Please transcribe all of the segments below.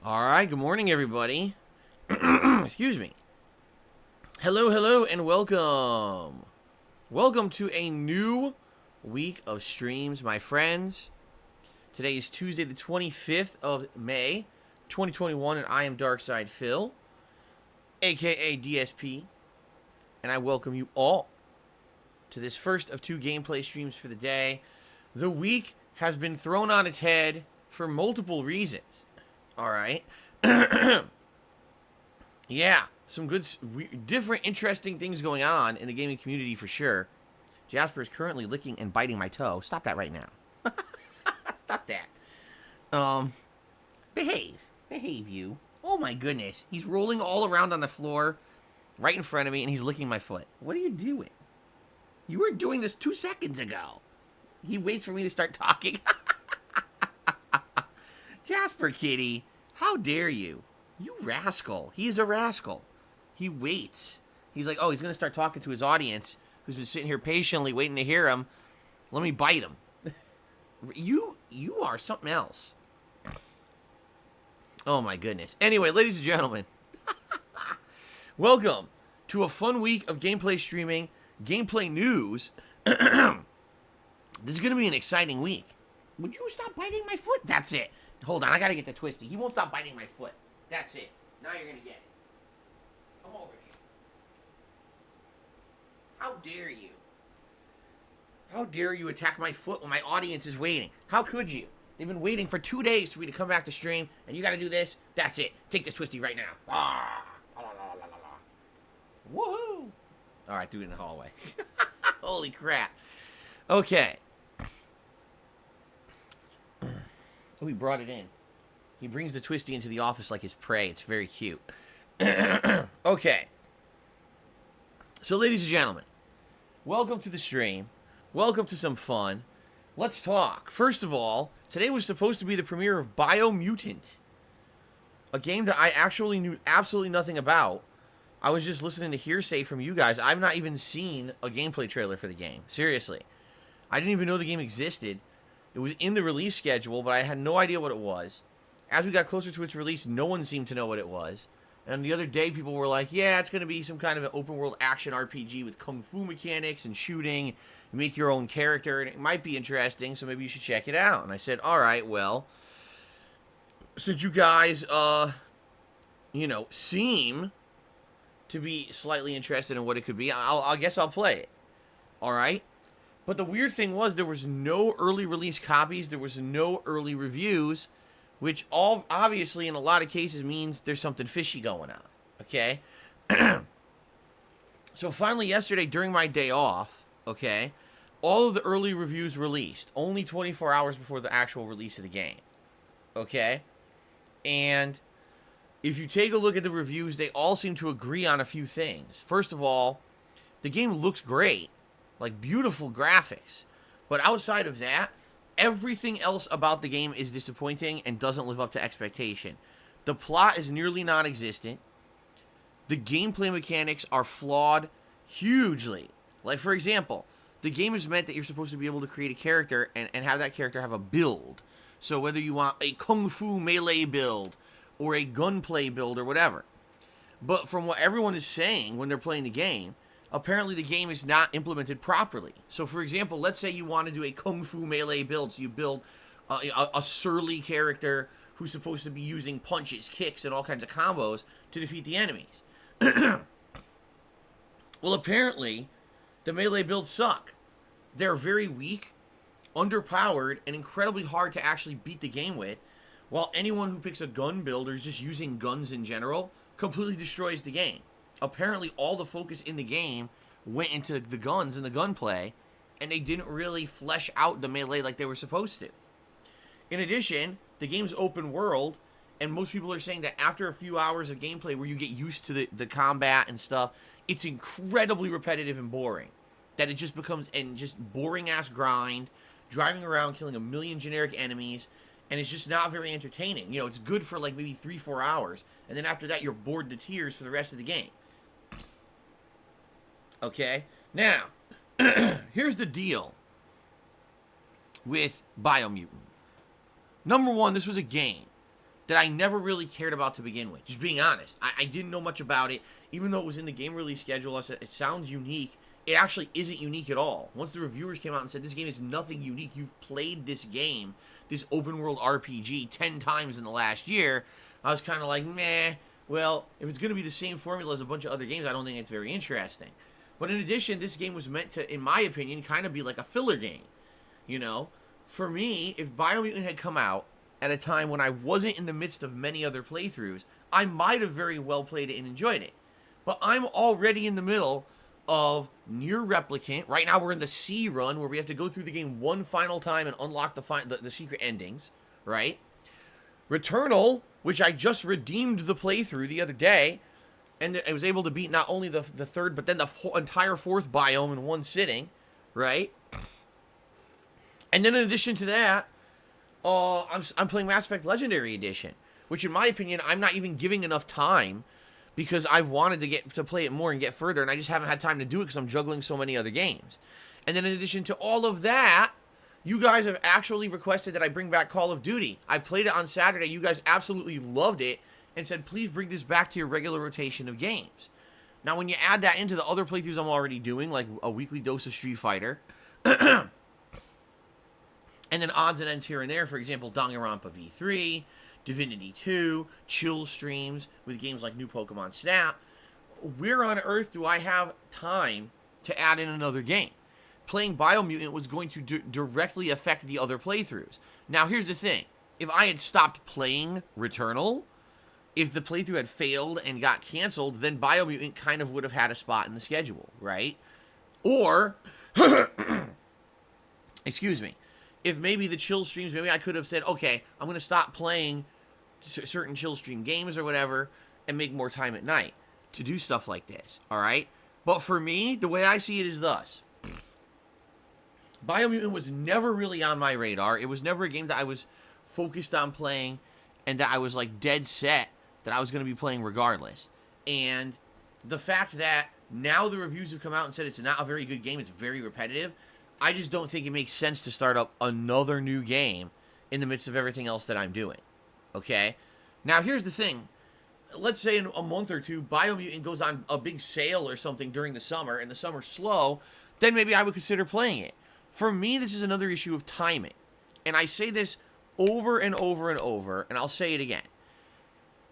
All right, good morning, everybody. Excuse me. Hello, hello, and welcome. Welcome to a new week of streams, my friends. Today is Tuesday, the 25th of May, 2021, and I am Darkside Phil, aka DSP, and I welcome you all to this first of two gameplay streams for the day. The week has been thrown on its head for multiple reasons. All right. Yeah, some good, different, interesting things going on in the gaming community for sure. Jasper is currently licking and biting my toe. Stop that right now. Stop that. Behave. Behave, you. Oh my goodness. He's rolling all around on the floor right in front of me and he's licking my foot. What are you doing? You were doing this 2 seconds ago. He waits for me to start talking. Jasper kitty, how dare you? You rascal. He is a rascal. He waits. He's like, oh, he's going to start talking to his audience who's been sitting here patiently waiting to hear him. Let me bite him. You are something else. Oh, my goodness. Anyway, ladies and gentlemen, welcome to a fun week of gameplay streaming, gameplay news. This is going to be an exciting week. Would you stop biting my foot? That's it. Hold on, I got to get the twisty. He won't stop biting my foot. That's it. Now you're going to get it. Come over here. How dare you? How dare you attack my foot when my audience is waiting? How could you? They've been waiting for 2 days for me to come back to stream, and you got to do this? That's it. Take this twisty right now. Ah. Woohoo! All right, do it in the hallway. Holy crap. Okay. Oh, he brought it in. He brings the twisty into the office like his prey. It's very cute. Okay. So, ladies and gentlemen, welcome to the stream. Welcome to some fun. Let's talk. First of all, today was supposed to be the premiere of Biomutant, a game that I actually knew absolutely nothing about. I was just listening to hearsay from you guys. I've not even seen a gameplay trailer for the game. Seriously. I didn't even know the game existed. It was in the release schedule, but I had no idea what it was. As we got closer to its release, no one seemed to know what it was. And the other day, people were like, yeah, it's going to be some kind of an open-world action RPG with kung fu mechanics and shooting. You make your own character, and it might be interesting, so maybe you should check it out. And I said, all right, well, since you guys, seem to be slightly interested in what it could be, I guess I'll play it. All right? But the weird thing was there was no early release copies. There was no early reviews, which all obviously in a lot of cases means there's something fishy going on. Okay? So finally yesterday during my day off, okay, all of the early reviews released, only 24 hours before the actual release of the game. Okay? And if you take a look at the reviews, they all seem to agree on a few things. First of all, the game looks great. Like, beautiful graphics. But outside of that, everything else about the game is disappointing and doesn't live up to expectation. The plot is nearly non-existent. The gameplay mechanics are flawed hugely. Like, for example, the game is meant that you're supposed to be able to create a character and have that character have a build. So whether you want a kung fu melee build or a gunplay build or whatever. But from what everyone is saying when they're playing the game, apparently the game is not implemented properly. So, for example, let's say you want to do a kung fu melee build. So you build a surly character who's supposed to be using punches, kicks, and all kinds of combos to defeat the enemies. Well, apparently, the melee builds suck. They're very weak, underpowered, and incredibly hard to actually beat the game with, while anyone who picks a gun build or is just using guns in general completely destroys the game. Apparently all the focus in the game went into the guns and the gunplay, and they didn't really flesh out the melee like they were supposed to. In addition, the game's open world, and most people are saying that after a few hours of gameplay where you get used to the combat and stuff, it's incredibly repetitive and boring. That it just becomes just boring-ass grind, driving around, killing a million generic enemies, and it's just not very entertaining. You know, it's good for like maybe 3-4 hours, and then after that you're bored to tears for the rest of the game. Okay? Now, here's the deal with Biomutant. Number one, this was a game that I never really cared about to begin with. Just being honest. I didn't know much about it. Even though it was in the game release schedule, I said, it sounds unique. It actually isn't unique at all. Once the reviewers came out and said, this game is nothing unique, you've played this game, this open world RPG, 10 times in the last year, I was kind of like, meh, well, if it's going to be the same formula as a bunch of other games, I don't think it's very interesting. But in addition, this game was meant to, in my opinion, kind of be like a filler game. You know? For me, if Biomutant had come out at a time when I wasn't in the midst of many other playthroughs, I might have very well played it and enjoyed it. But I'm already in the middle of Nier Replicant. Right now we're in the C run, where we have to go through the game one final time and unlock the secret endings, right? Returnal, which I just redeemed the playthrough the other day, and I was able to beat not only the third, but then the entire fourth biome in one sitting, right? And then in addition to that, I'm playing Mass Effect Legendary Edition, which in my opinion, I'm not even giving enough time, because I've wanted to play it more and get further, and I just haven't had time to do it because I'm juggling so many other games. And then in addition to all of that, you guys have actually requested that I bring back Call of Duty. I played it on Saturday. You guys absolutely loved it and said, please bring this back to your regular rotation of games. Now, when you add that into the other playthroughs I'm already doing, like a weekly dose of Street Fighter, and then odds and ends here and there, for example, Danganronpa V3, Divinity 2, chill streams with games like New Pokemon Snap, where on earth do I have time to add in another game? Playing Biomutant was going to directly affect the other playthroughs. Now, here's the thing. If I had stopped playing Returnal, if the playthrough had failed and got canceled, then Biomutant kind of would have had a spot in the schedule, right? Or, excuse me, if maybe the chill streams, maybe I could have said, okay, I'm going to stop playing certain chill stream games or whatever and make more time at night to do stuff like this, all right? But for me, the way I see it is thus. Biomutant was never really on my radar. It was never a game that I was focused on playing and that I was like dead set that I was going to be playing regardless. And the fact that now the reviews have come out and said it's not a very good game, it's very repetitive, I just don't think it makes sense to start up another new game in the midst of everything else that I'm doing. Okay? Now, here's the thing. Let's say in a month or two, Biomutant goes on a big sale or something during the summer, and the summer's slow, then maybe I would consider playing it. For me, this is another issue of timing. And I say this over and over and over, and I'll say it again.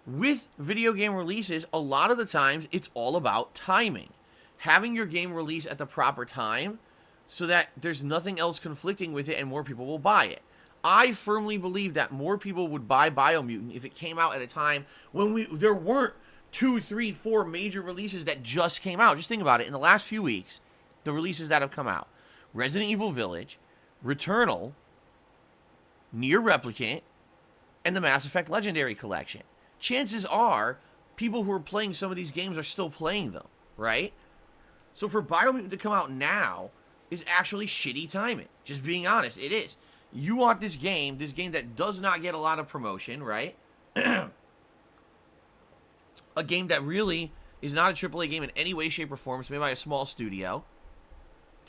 With video game releases, a lot of the times, it's all about timing. Having your game release at the proper time so that there's nothing else conflicting with it and more people will buy it. I firmly believe that more people would buy Biomutant if it came out at a time when there weren't 2, 3, 4 major releases that just came out. Just think about it. In the last few weeks, the releases that have come out: Resident Evil Village, Returnal, Nier Replicant, and the Mass Effect Legendary Collection. Chances are, people who are playing some of these games are still playing them, right? So for Biomutant to come out now is actually shitty timing. Just being honest, it is. You want this game that does not get a lot of promotion, right? A game that really is not a AAA game in any way, shape, or form. It's made by a small studio.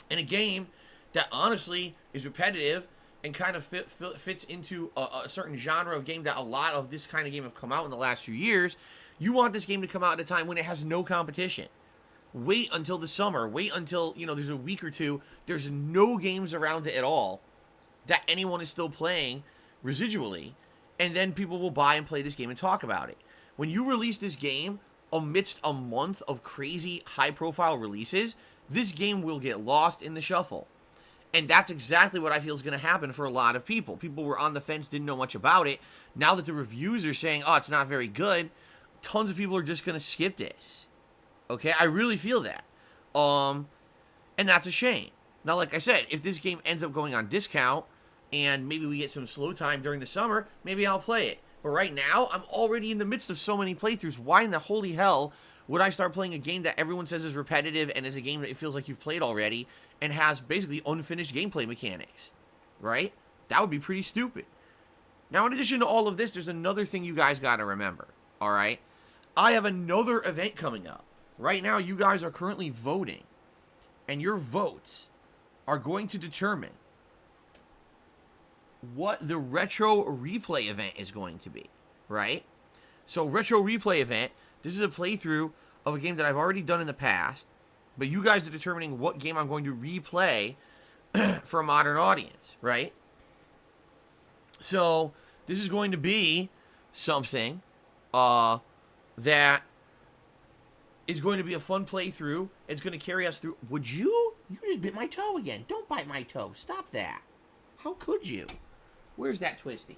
And a game that honestly is repetitive and kind of fits into a certain genre of game that a lot of this kind of game have come out in the last few years. You want this game to come out at a time when it has no competition. Wait until the summer. Wait until, there's a week or two. There's no games around it at all that anyone is still playing residually. And then people will buy and play this game and talk about it. When you release this game amidst a month of crazy high-profile releases, this game will get lost in the shuffle. And that's exactly what I feel is going to happen for a lot of people. People were on the fence, didn't know much about it. Now that the reviews are saying, oh, it's not very good, tons of people are just going to skip this. Okay, I really feel that. And that's a shame. Now, like I said, if this game ends up going on discount, and maybe we get some slow time during the summer, maybe I'll play it. But right now, I'm already in the midst of so many playthroughs. Why in the holy hell would I start playing a game that everyone says is repetitive and is a game that it feels like you've played already and has basically unfinished gameplay mechanics? Right? That would be pretty stupid. Now, in addition to all of this, there's another thing you guys got to remember. Alright? I have another event coming up. Right now, you guys are currently voting. And your votes are going to determine what the retro replay event is going to be. right? So Retro Replay Event, this is a playthrough of a game that I've already done in the past, but you guys are determining what game I'm going to replay for a modern audience, right? So this is going to be something that is going to be a fun playthrough. It's going to carry us through. Would you? You just bit my toe again. Don't bite my toe. Stop that. How could you? Where's that Twisty?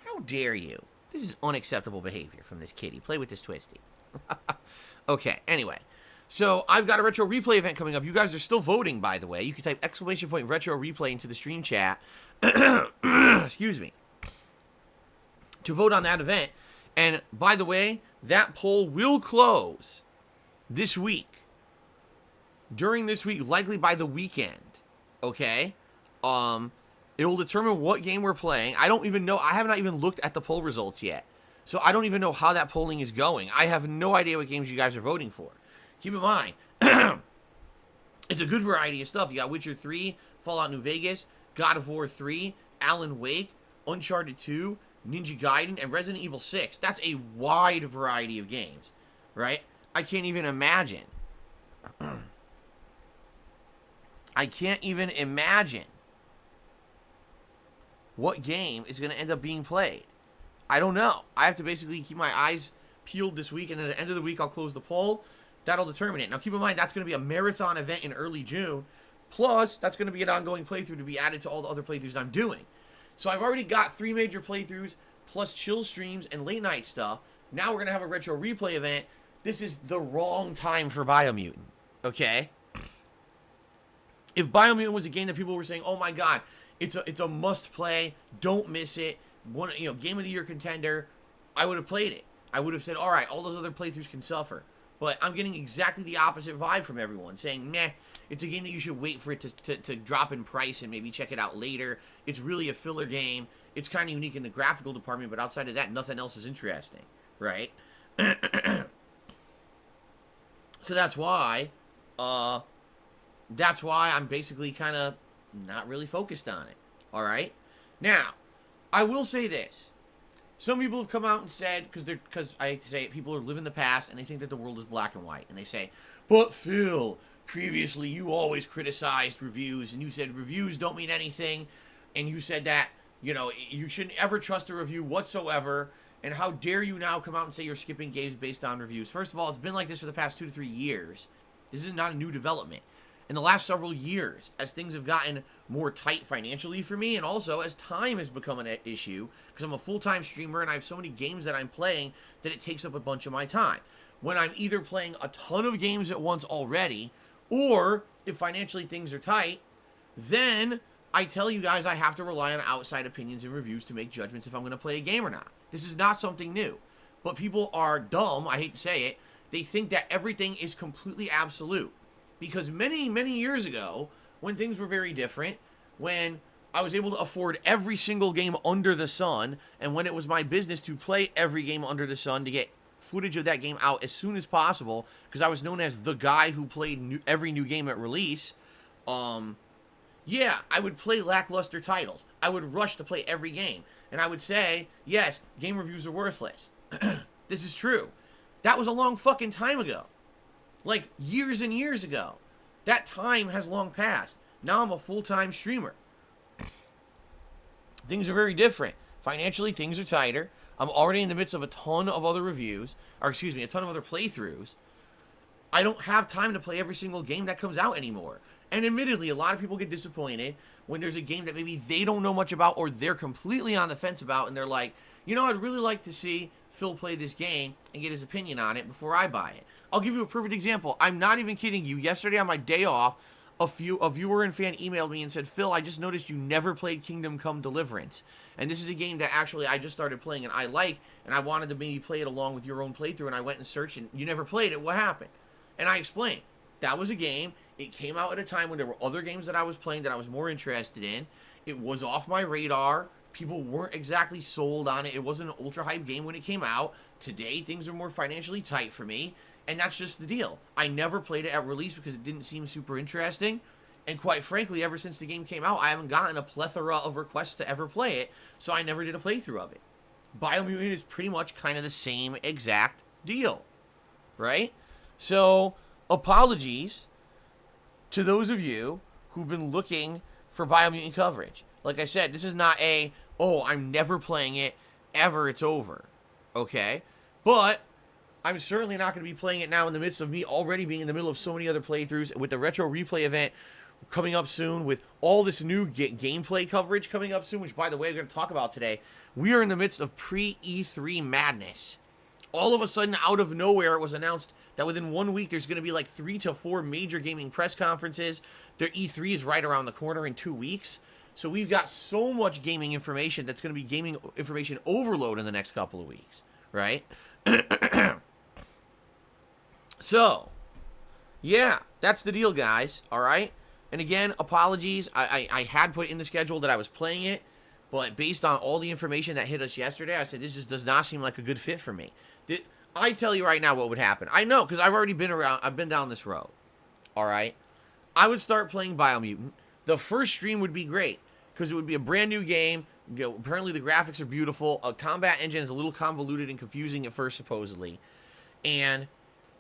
How dare you? This is unacceptable behavior from this kitty. Play with this Twisty. Okay, anyway. So, I've got a Retro Replay event coming up. You guys are still voting, by the way. You can type ! Retro Replay into the stream chat. Excuse me. To vote on that event. And, by the way, that poll will close this week. During this week, likely by the weekend. Okay? It will determine what game we're playing. I don't even know. I have not even looked at the poll results yet. So I don't even know how that polling is going. I have no idea what games you guys are voting for. Keep in mind, it's a good variety of stuff. You got Witcher 3, Fallout New Vegas, God of War 3, Alan Wake, Uncharted 2, Ninja Gaiden, and Resident Evil 6. That's a wide variety of games, right? I can't even imagine. I can't even imagine what game is going to end up being played. I don't know. I have to basically keep my eyes peeled this week, and at the end of the week, I'll close the poll. That'll determine it. Now, keep in mind, that's going to be a marathon event in early June. Plus, that's going to be an ongoing playthrough to be added to all the other playthroughs I'm doing. So I've already got 3 major playthroughs, plus chill streams and late night stuff. Now we're going to have a Retro Replay event. This is the wrong time for Biomutant. Okay? If Biomutant was a game that people were saying, oh my god, it's a must play, don't miss it, game of the year contender, I would have played it. I would have said, all right, all those other playthroughs can suffer. But I'm getting exactly the opposite vibe from everyone, saying, meh, it's a game that you should wait for it to drop in price and maybe check it out later. It's really a filler game. It's kind of unique in the graphical department, but outside of that, nothing else is interesting, right? So that's why I'm basically kind of not really focused on it, all right? Now, I will say this. Some people have come out and said, because I say it, people are living the past and they think that the world is black and white. And they say, but Phil, previously you always criticized reviews and you said reviews don't mean anything. And you said that, you shouldn't ever trust a review whatsoever. And how dare you now come out and say you're skipping games based on reviews? First of all, it's been like this for the past 2 to 3 years. This is not a new development. In the last several years, as things have gotten more tight financially for me, and also as time has become an issue, because I'm a full-time streamer and I have so many games that I'm playing that it takes up a bunch of my time. When I'm either playing a ton of games at once already, or if financially things are tight, then I tell you guys I have to rely on outside opinions and reviews to make judgments if I'm going to play a game or not. This is not something new. But people are dumb, I hate to say it. They think that everything is completely absolute. Because many, many years ago, when things were very different, when I was able to afford every single game under the sun, and when it was my business to play every game under the sun to get footage of that game out as soon as possible, because I was known as the guy who played every new game at release, yeah, I would play lackluster titles. I would rush to play every game. And I would say, yes, game reviews are worthless. This is true. That was a long fucking time ago. Like, years and years ago. That time has long passed. Now I'm a full-time streamer. Things are very different. Financially, things are tighter. I'm already in the midst of a ton of other reviews. Or, excuse me, a ton of other playthroughs. I don't have time to play every single game that comes out anymore. And admittedly, a lot of people get disappointed when there's a game that maybe they don't know much about or they're completely on the fence about, and they're like, I'd really like to see Phil play this game and get his opinion on it before I buy it. I'll give you a perfect example. I'm not even kidding you. Yesterday on my day off, a viewer and fan emailed me and said, Phil, I just noticed you never played Kingdom Come Deliverance. And this is a game that actually I just started playing and I like, and I wanted to maybe play it along with your own playthrough, and I went and searched, and you never played it. What happened? And I explained. That was a game. It came out at a time when there were other games that I was playing that I was more interested in. It was off my radar. People weren't exactly sold on it. It wasn't an ultra hype game when it came out. Today, things are more financially tight for me. And that's just the deal. I never played it at release because it didn't seem super interesting. And quite frankly, ever since the game came out, I haven't gotten a plethora of requests to ever play it, so I never did a playthrough of it. Biomutant is pretty much kind of the same exact deal, right? So, apologies to those of you who've been looking for Biomutant coverage. Like I said, this is not a, oh, I'm never playing it, ever, it's over, okay? But I'm certainly not going to be playing it now in the midst of me already being in the middle of so many other playthroughs, with the Retro Replay event coming up soon, with all this new gameplay coverage coming up soon, which, by the way, I'm going to talk about today. We are in the midst of pre-E3 madness. All of a sudden, out of nowhere, it was announced that within 1 week, there's going to be like 3 to 4 major gaming press conferences. Their E3 is right around the corner in 2 weeks. So we've got so much gaming information that's going to be gaming information overload in the next couple of weeks, right? So, yeah, that's the deal, guys, all right? And again, apologies. I had put in the schedule that I was playing it, but based on all the information that hit us yesterday, I said this just does not seem like a good fit for me. I tell you right now what would happen. I know, because I've already been around. I've been down this road, all right? I would start playing Biomutant. The first stream would be great, because it would be a brand new game. You know, apparently the graphics are beautiful. A combat engine is a little convoluted and confusing at first, supposedly. And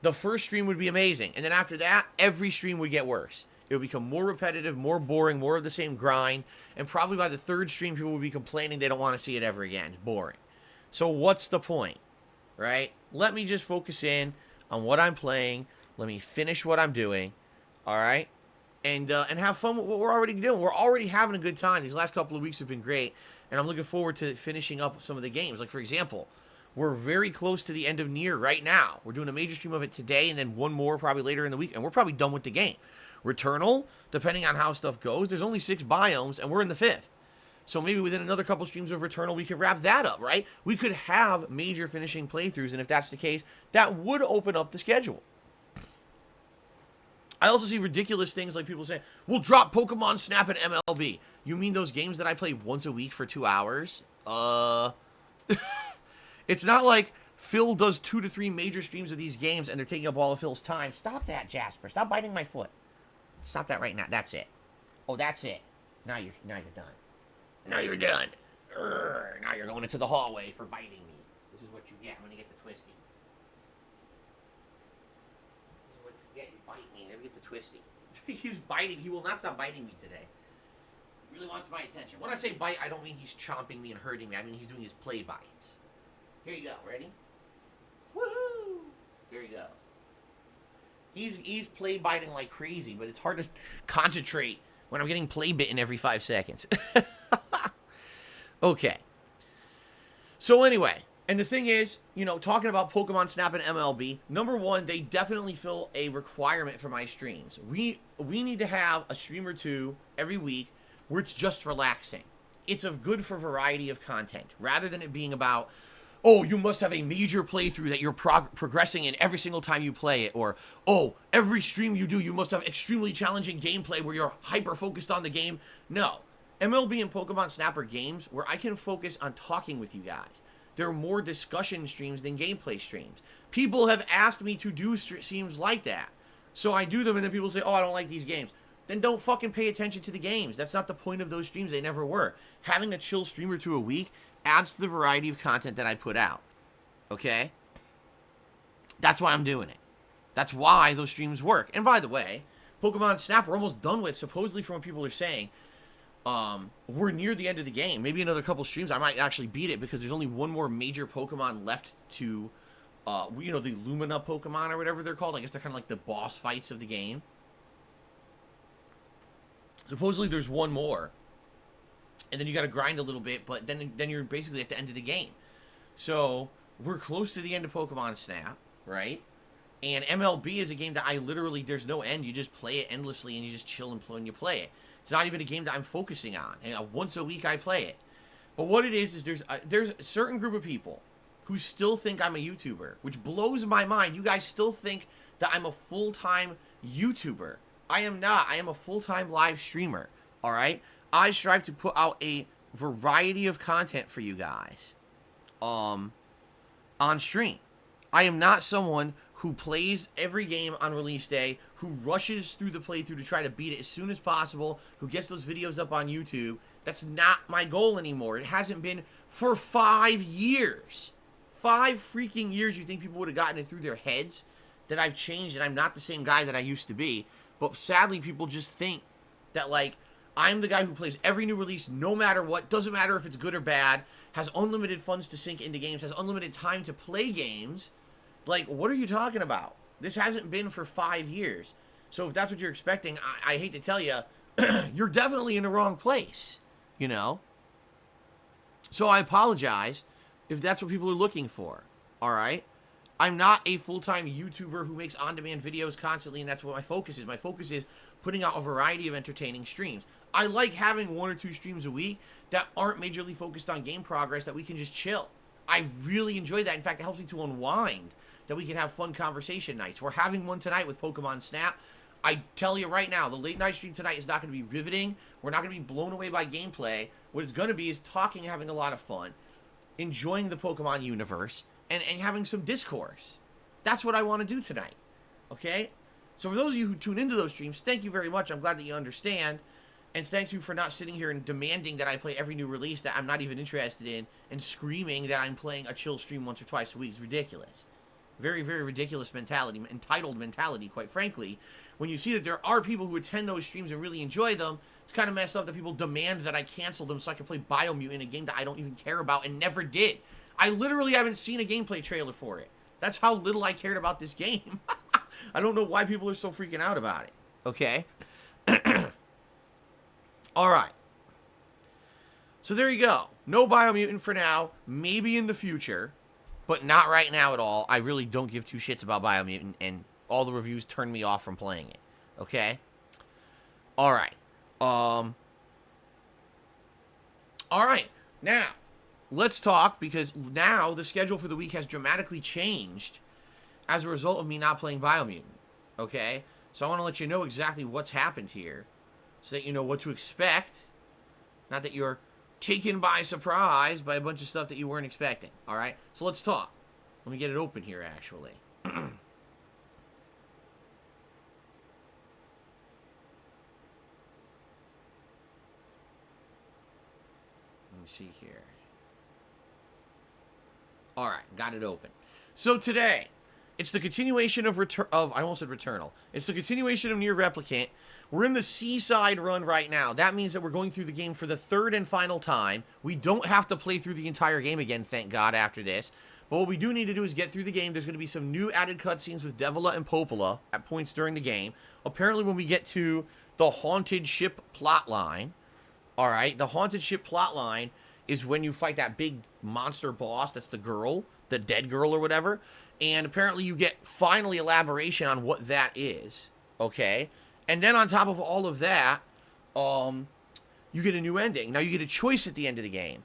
the first stream would be amazing. And then after that, every stream would get worse. It would become more repetitive, more boring, more of the same grind. And probably by the third stream, people would be complaining they don't want to see it ever again. It's boring. So what's the point, right? Let me just focus in on what I'm playing. Let me finish what I'm doing, all right? And have fun with what we're already doing. We're already having a good time. These last couple of weeks have been great. And I'm looking forward to finishing up some of the games. Like, for example, we're very close to the end of Nier right now. We're doing a major stream of it today, and then one more probably later in the week, and we're probably done with the game. Returnal, depending on how stuff goes, there's only 6 biomes, and we're in the 5th. So maybe within another couple streams of Returnal, we could wrap that up, right? We could have major finishing playthroughs, and if that's the case, that would open up the schedule. I also see ridiculous things like people saying, we'll drop Pokemon Snap and MLB. You mean those games that I play once a week for 2 hours? It's not like Phil does 2 to 3 major streams of these games and they're taking up all of Phil's time. Stop that, Jasper. Stop biting my foot. Stop that right now. That's it. Oh, that's it. Now you're done. Now you're done. Now you're going into the hallway for biting me. This is what you get. I'm going to get the twisty. This is what you get. You bite me. Let me get the twisty. He keeps biting. He will not stop biting me today. He really wants my attention. When I say bite, I don't mean he's chomping me and hurting me. I mean he's doing his play bites. Here you go. Ready? Woohoo! Here he goes. He's play biting like crazy, but it's hard to concentrate when I'm getting play bitten every 5 seconds. Okay. So anyway, and the thing is, you know, talking about Pokemon Snap and MLB, number one, they definitely fill a requirement for my streams. We need to have a stream or two every week where it's just relaxing. It's good for variety of content, rather than it being about, oh, you must have a major playthrough that you're progressing in every single time you play it. Or, oh, every stream you do, you must have extremely challenging gameplay where you're hyper-focused on the game. No. MLB and Pokemon Snap are games where I can focus on talking with you guys. They're more discussion streams than gameplay streams. People have asked me to do streams like that. So I do them, and then people say, oh, I don't like these games. Then don't fucking pay attention to the games. That's not the point of those streams. They never were. Having a chill stream or two a week adds to the variety of content that I put out. Okay? That's why I'm doing it. That's why those streams work. And by the way, Pokemon Snap we're almost done with, supposedly from what people are saying. We're near the end of the game. Maybe another couple streams I might actually beat it, because there's only one more major Pokemon left to, you know, the Lumina Pokemon or whatever they're called. I guess they're kind of like the boss fights of the game. Supposedly there's one more. And then you got to grind a little bit, but then you're basically at the end of the game. So we're close to the end of Pokemon Snap, right? And MLB is a game that I literally, there's no end. You just play it endlessly and you just chill and play and you play it. It's not even a game that I'm focusing on. And once a week I play it. But what it is there's a certain group of people who still think I'm a YouTuber, which blows my mind. You guys still think that I'm a full-time YouTuber. I am not. I am a full-time live streamer, all right? I strive to put out a variety of content for you guys on stream. I am not someone who plays every game on release day, who rushes through the playthrough to try to beat it as soon as possible, who gets those videos up on YouTube. That's not my goal anymore. It hasn't been for 5 years. 5 freaking years. You think people would have gotten it through their heads that I've changed and I'm not the same guy that I used to be. But sadly, people just think that, like, I'm the guy who plays every new release no matter what, doesn't matter if it's good or bad, has unlimited funds to sink into games, has unlimited time to play games. Like, what are you talking about? This hasn't been for 5 years. So if that's what you're expecting, I hate to tell you, you're definitely in the wrong place, you know? So I apologize if that's what people are looking for, all right? I'm not a full-time YouTuber who makes on-demand videos constantly, and that's what my focus is. My focus is putting out a variety of entertaining streams. I like having 1 or 2 streams a week that aren't majorly focused on game progress, that we can just chill. I really enjoy that. In fact, it helps me to unwind, that we can have fun conversation nights. We're having one tonight with Pokemon Snap. I tell you right now, the late night stream tonight is not going to be riveting. We're not going to be blown away by gameplay. What it's going to be is talking, having a lot of fun, enjoying the Pokemon universe, and having some discourse. That's what I want to do tonight, okay? So for those of you who tune into those streams, thank you very much. I'm glad that you understand. And thank you for not sitting here and demanding that I play every new release that I'm not even interested in, and screaming that I'm playing a chill stream once or twice a week. It's ridiculous. Very, very ridiculous mentality, entitled mentality, quite frankly. When you see that there are people who attend those streams and really enjoy them, it's kind of messed up that people demand that I cancel them so I can play Biomutant, a game that I don't even care about and never did. I literally haven't seen a gameplay trailer for it. That's how little I cared about this game. I don't know why people are so freaking out about it. Okay? Alright. So there you go. No Biomutant for now. Maybe in the future. But not right now at all. I really don't give 2 shits about Biomutant, and all the reviews turned me off from playing it. Okay? Alright. Alright. Now, let's talk, because now the schedule for the week has dramatically changed as a result of me not playing Biomutant. Okay? So I want to let you know exactly what's happened here, so that you know what to expect. Not that you're taken by surprise by a bunch of stuff that you weren't expecting. Alright? So let's talk. Let me get it open here, actually. Let's see here. Alright, got it open. So today, it's the continuation of I almost said Returnal. It's the continuation of Nier Replicant. We're in the seaside run right now. That means that we're going through the game for the 3rd and final time. We don't have to play through the entire game again, thank God, after this. But what we do need to do is get through the game. There's going to be some new added cutscenes with Devila and Popola at points during the game. Apparently, when we get to the Haunted Ship plotline, alright, the Haunted Ship plotline is when you fight that big monster boss. That's the girl, the dead girl or whatever. And apparently you get finally elaboration on what that is, okay? And then on top of all of that, you get a new ending. Now you get a choice at the end of the game.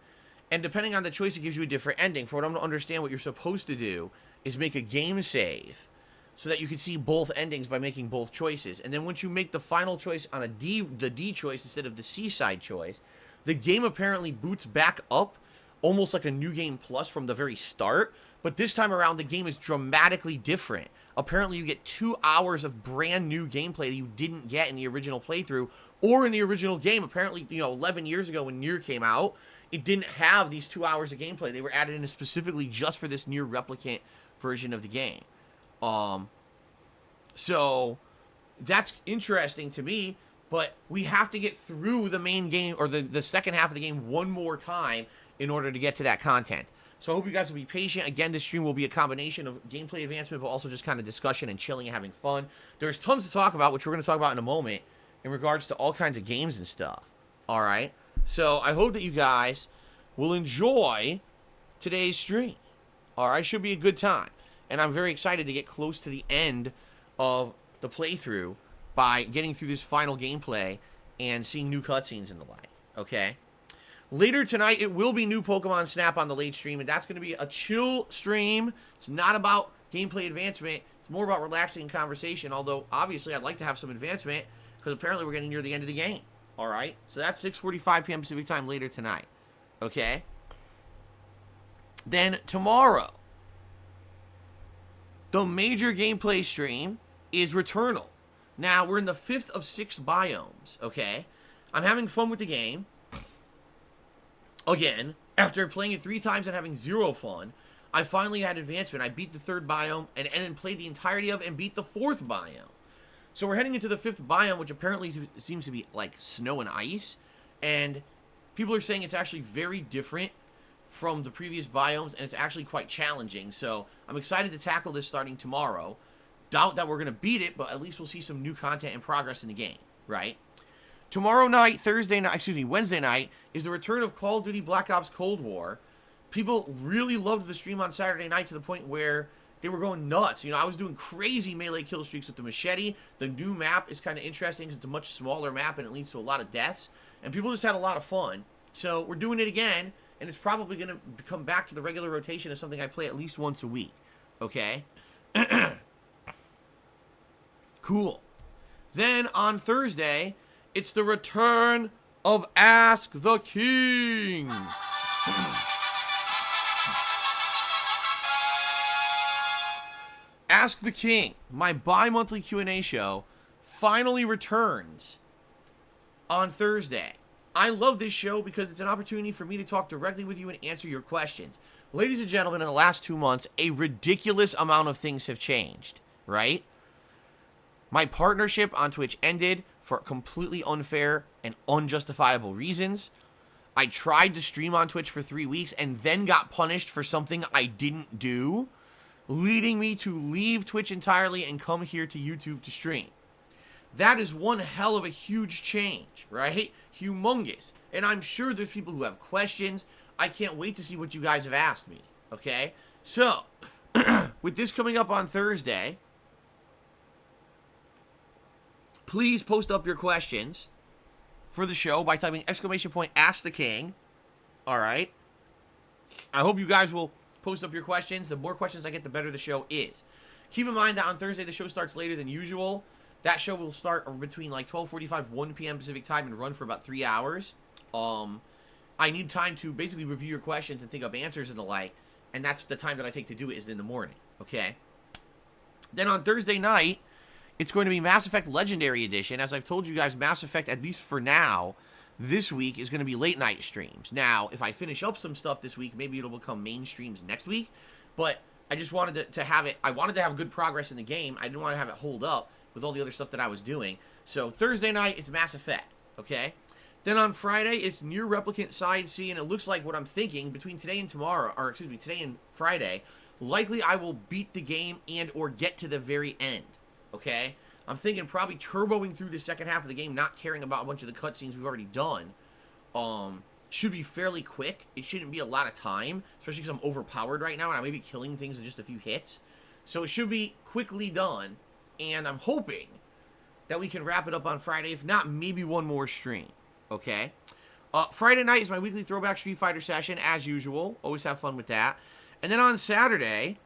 And depending on the choice, it gives you a different ending. For what I'm to understand, what you're supposed to do is make a game save so that you can see both endings by making both choices. And then once you make the final choice on the D choice instead of the C-side choice, the game apparently boots back up almost like a New Game Plus from the very start. But this time around, the game is dramatically different. Apparently, you get 2 hours of brand new gameplay that you didn't get in the original playthrough or in the original game. Apparently, 11 years ago when Nier came out, it didn't have these 2 hours of gameplay. They were added in specifically just for this Nier Replicant version of the game. So that's interesting to me, but we have to get through the main game, or the second half of the game, one more time in order to get to that content. So I hope you guys will be patient. Again, this stream will be a combination of gameplay advancement, but also just kind of discussion and chilling and having fun. There's tons to talk about, which we're going to talk about in a moment, in regards to all kinds of games and stuff. Alright? So I hope that you guys will enjoy today's stream. Alright? Should be a good time. And I'm very excited to get close to the end of the playthrough by getting through this final gameplay and seeing new cutscenes and the like. Okay? Later tonight, it will be new Pokemon Snap on the late stream, and that's going to be a chill stream. It's not about gameplay advancement. It's more about relaxing conversation, although, obviously, I'd like to have some advancement, because apparently we're getting near the end of the game. Alright? So that's 6:45 p.m. Pacific time later tonight. Okay? Then, tomorrow, The major gameplay stream is Returnal. Now, we're in the 5th of 6 biomes, okay? I'm having fun with the game. Again, after playing it 3 times and having 0 fun, I finally had advancement. I beat the 3rd biome and then played the entirety of and beat the 4th biome. So we're heading into the 5th biome, which apparently seems to be like snow and ice. And people are saying it's actually very different from the previous biomes, and it's actually quite challenging. So I'm excited to tackle this starting tomorrow. Doubt that we're going to beat it, but at least we'll see some new content and progress in the game, right? Tomorrow night, Wednesday night, is the return of Call of Duty Black Ops Cold War. People really loved the stream on Saturday night to the point where they were going nuts. You know, I was doing crazy melee kill streaks with the machete. The new map is kind of interesting because it's a much smaller map and it leads to a lot of deaths. And people just had a lot of fun. So we're doing it again, and it's probably going to come back to the regular rotation as something I play at least once a week. Okay? Cool. Then on Thursday, it's the return of Ask the King. Ask the King, my bi-monthly Q&A show, finally returns on Thursday. I love this show because it's an opportunity for me to talk directly with you and answer your questions. Ladies and gentlemen, in the last 2 months, a ridiculous amount of things have changed, right? My partnership on Twitch ended for completely unfair and unjustifiable reasons. I tried to stream on Twitch for 3 weeks and then got punished for something I didn't do, leading me to leave Twitch entirely and come here to YouTube to stream. That is one hell of a huge change, right? Humongous. And I'm sure there's people who have questions. I can't wait to see what you guys have asked me, okay? So, with this coming up on Thursday, please post up your questions for the show by typing !Ask the King. All right. I hope you guys will post up your questions. The more questions I get, the better the show is. Keep in mind that on Thursday, the show starts later than usual. That show will start between like 12:45, 1 p.m. Pacific time and run for about 3 hours. I need time to basically review your questions and think up answers and the like. And that's the time that I take to do it is in the morning. Okay. Then on Thursday night, it's going to be Mass Effect Legendary Edition. As I've told you guys, Mass Effect, at least for now, this week is going to be late night streams. Now, if I finish up some stuff this week, maybe it'll become main streams next week. But I just wanted to have it. I wanted to have good progress in the game. I didn't want to have it hold up with all the other stuff that I was doing. So Thursday night is Mass Effect. Okay. Then on Friday, it's Near Replicant Side C, and it looks like what I'm thinking between today and tomorrow, or excuse me, today and Friday, likely I will beat the game and or get to the very end. Okay? I'm thinking probably turboing through the second half of the game, not caring about a bunch of the cutscenes we've already done. Should be fairly quick. It shouldn't be a lot of time, especially because I'm overpowered right now and I may be killing things in just a few hits. So it should be quickly done, and I'm hoping that we can wrap it up on Friday. If not, maybe one more stream. Okay? Friday night is my weekly Throwback Street Fighter session, as usual. Always have fun with that. And then on Saturday,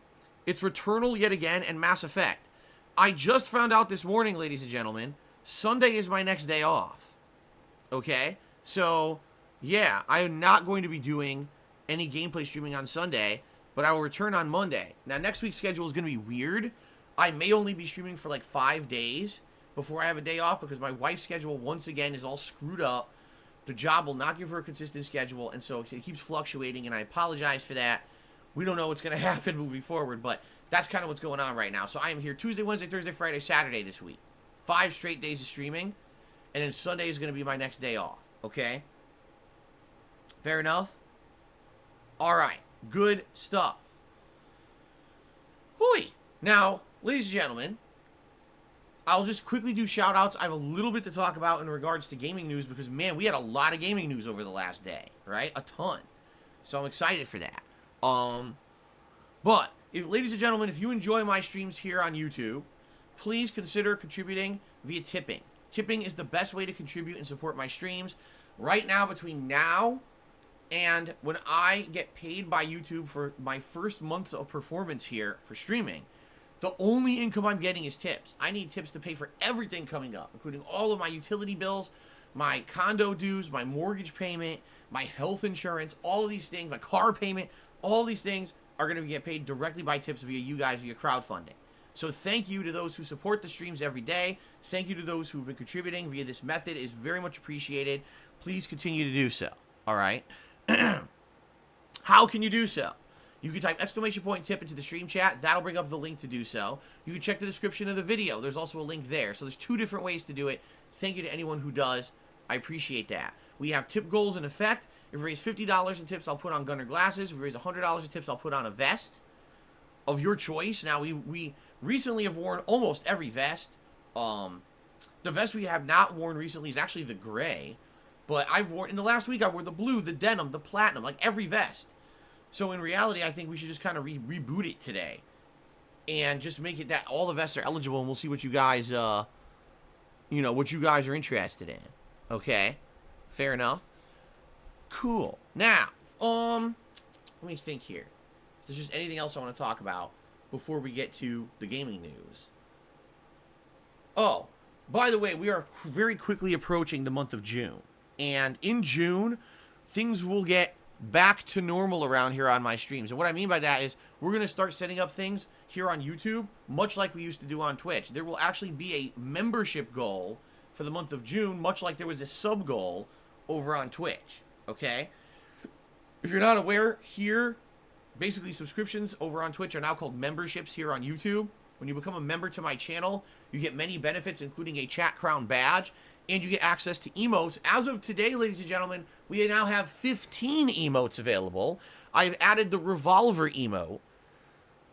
it's Returnal yet again and Mass Effect. I just found out this morning, ladies and gentlemen, Sunday is my next day off. Okay? So, yeah, I am not going to be doing any gameplay streaming on Sunday, but I will return on Monday. Now, next week's schedule is going to be weird. I may only be streaming for like 5 days before I have a day off because my wife's schedule, once again, is all screwed up. The job will not give her a consistent schedule, and so it keeps fluctuating, and I apologize for that. We don't know what's going to happen moving forward, but that's kind of what's going on right now. So I am here Tuesday, Wednesday, Thursday, Friday, Saturday this week. 5 straight days of streaming. And then Sunday is going to be my next day off. Okay? Fair enough? Alright. Good stuff. Hooey! Now, ladies and gentlemen, I'll just quickly do shout-outs. I have a little bit to talk about in regards to gaming news because, man, we had a lot of gaming news over the last day. Right? A ton. So I'm excited for that. But, ladies and gentlemen, if you enjoy my streams here on YouTube, please consider contributing via tipping. Tipping is the best way to contribute and support my streams. Right now, between now and when I get paid by YouTube for my first months of performance here for streaming, the only income I'm getting is tips. I need tips to pay for everything coming up, including all of my utility bills, my condo dues, my mortgage payment, my health insurance, all of these things, my car payment. All these things are going to get paid directly by tips via you guys via crowdfunding. So thank you to those who support the streams every day. Thank you to those who've been contributing via this method. It is very much appreciated. Please continue to do so. All right. How can you do so? You can type exclamation point tip into the stream chat. That'll bring up the link to do so. You can check the description of the video. There's also a link there. So there's 2 different ways to do it. Thank you to anyone who does. I appreciate that. We have tip goals in effect. If we raise $50 in tips, I'll put on Gunner glasses. If we raise $100 in tips, I'll put on a vest of your choice. Now, we recently have worn almost every vest. The vest we have not worn recently is actually the gray. But I've worn, in the last week, I wore the blue, the denim, the platinum, like every vest. So in reality, I think we should just kind of reboot it today. And just make it that all the vests are eligible, and we'll see what you guys, what you guys are interested in. Okay? Fair enough. Cool. Now, let me think here. Is there just anything else I want to talk about before we get to the gaming news? Oh, by the way, we are very quickly approaching the month of June. And in June, things will get back to normal around here on my streams. And what I mean by that is we're going to start setting up things here on YouTube, much like we used to do on Twitch. There will actually be a membership goal for the month of June, much like there was a sub goal over on Twitch. Okay? If you're not aware, here, basically subscriptions over on Twitch are now called memberships here on YouTube. When you become a member to my channel, you get many benefits, including a Chat Crown badge, and you get access to emotes. As of today, ladies and gentlemen, we now have 15 emotes available. I've added the revolver emote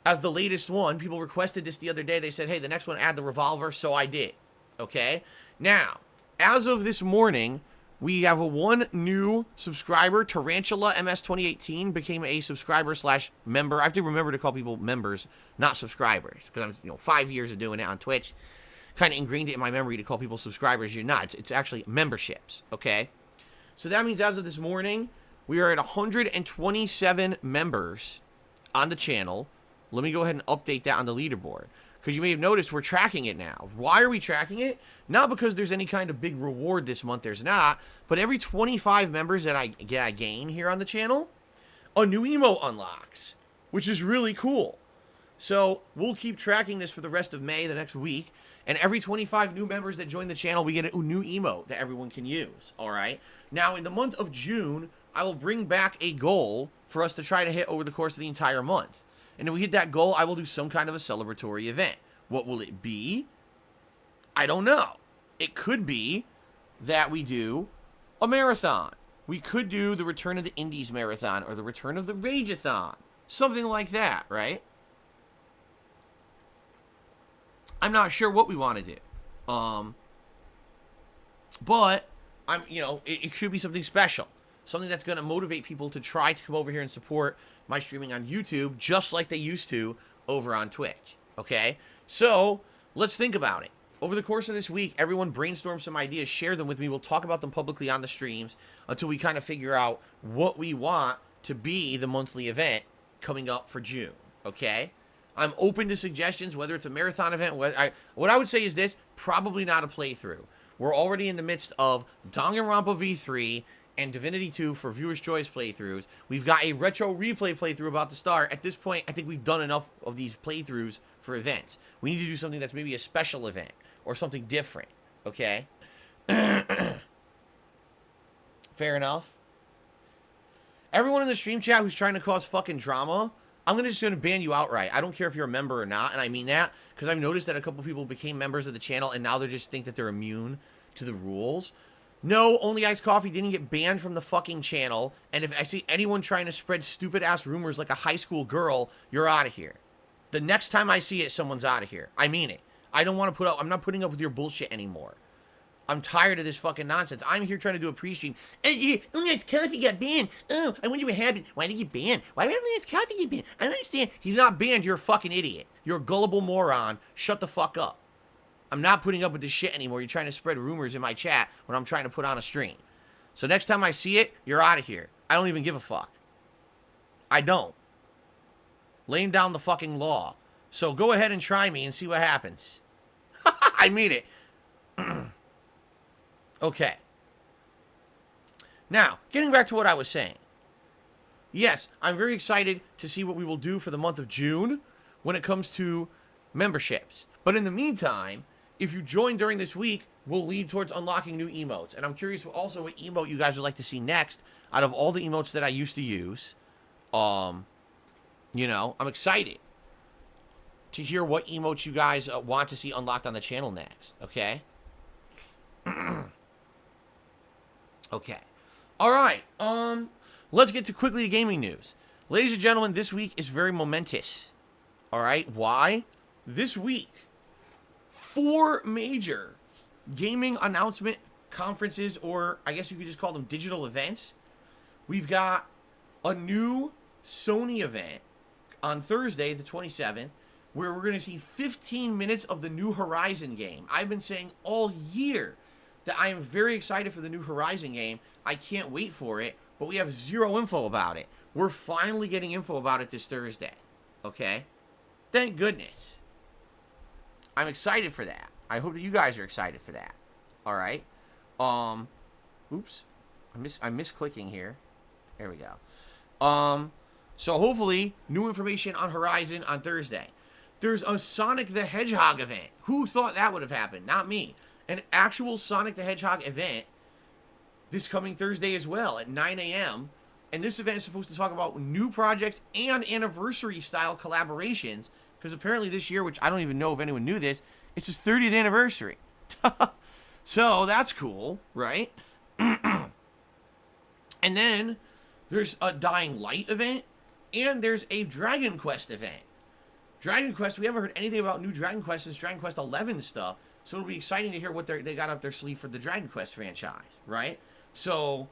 as the latest one. People requested this the other day. They said, hey, the next one, add the revolver, so I did. Okay? Now, as of this morning, we have one new subscriber. Tarantula MS2018 became a subscriber/member. I have to remember to call people members, not subscribers, because I'm 5 years of doing it on Twitch. Kind of ingrained it in my memory to call people subscribers. You're not. It's actually memberships. Okay, so that means as of this morning, we are at 127 members on the channel. Let me go ahead and update that on the leaderboard. Because you may have noticed we're tracking it now. Why are we tracking it? Not because there's any kind of big reward this month. There's not. But every 25 members that I gain here on the channel, a new emote unlocks. Which is really cool. So we'll keep tracking this for the rest of May, the next week. And every 25 new members that join the channel, we get a new emote that everyone can use. Alright? Now, in the month of June, I will bring back a goal for us to try to hit over the course of the entire month. And if we hit that goal, I will do some kind of a celebratory event. What will it be? I don't know. It could be that we do a marathon. We could do the Return of the Indies marathon or the Return of the Rageathon. Something like that, right? I'm not sure what we want to do. But it should be something special. Something that's going to motivate people to try to come over here and support my streaming on YouTube, just like they used to over on Twitch. Okay? So, let's think about it. Over the course of this week, everyone brainstorm some ideas, share them with me. We'll talk about them publicly on the streams until we kind of figure out what we want to be the monthly event coming up for June. Okay? I'm open to suggestions, whether it's a marathon event. What I would say is this, probably not a playthrough. We're already in the midst of Danganronpa V3 and Divinity 2 for Viewer's Choice playthroughs. We've got a Retro Replay playthrough about to start. At this point, I think we've done enough of these playthroughs for events. We need to do something that's maybe a special event or something different, okay? Fair enough. Everyone in the stream chat who's trying to cause fucking drama, I'm just going to ban you outright. I don't care if you're a member or not, and I mean that because I've noticed that a couple people became members of the channel and now they just think that they're immune to the rules. No, Only Iced Coffee didn't get banned from the fucking channel, and if I see anyone trying to spread stupid-ass rumors like a high school girl, you're out of here. The next time I see it, someone's out of here. I mean it. I don't want to I'm not putting up with your bullshit anymore. I'm tired of this fucking nonsense. I'm here trying to do a pre-stream. Only Iced Coffee got banned. Oh, I wonder what happened. Why did he get banned? Why did Only Iced Coffee get banned? I don't understand. He's not banned. You're a fucking idiot. You're a gullible moron. Shut the fuck up. I'm not putting up with this shit anymore. You're trying to spread rumors in my chat when I'm trying to put on a stream. So next time I see it, you're out of here. I don't even give a fuck. I don't. Laying down the fucking law. So go ahead and try me and see what happens. I mean it. Okay. Now, getting back to what I was saying. yes, I'm very excited to see what we will do for the month of June when it comes to memberships. But in the meantime, if you join during this week, we'll lead towards unlocking new emotes. And I'm curious also what emote you guys would like to see next out of all the emotes that I used to use. You know, I'm excited to hear what emotes you guys want to see unlocked on the channel next, okay? Okay. All right. Let's get to quickly to gaming news. Ladies and gentlemen, this week is very momentous. All right? Why? This week, 4 major gaming announcement conferences, or I guess you could just call them digital events. We've got a new Sony event on Thursday, the 27th, where we're going to see 15 minutes of the new Horizon game. I've been saying all year that I am very excited for the new Horizon game. I can't wait for it, but we have zero info about it. We're finally getting info about it this Thursday, okay? Thank goodness. I'm excited for that. I hope that you guys are excited for that. All right? Oops. I'm misclicking here. There we go. So hopefully, new information on Horizon on Thursday. There's a Sonic the Hedgehog event. Who thought that would have happened? Not me. An actual Sonic the Hedgehog event this coming Thursday as well at 9 a.m. And this event is supposed to talk about new projects and anniversary-style collaborations. Because apparently this year, which I don't even know if anyone knew this, it's his 30th anniversary. So that's cool, right? And then there's a Dying Light event. And there's a Dragon Quest event. Dragon Quest, we haven't heard anything about new Dragon Quest since Dragon Quest 11 stuff. So it'll be exciting to hear what they got up their sleeve for the Dragon Quest franchise, right? So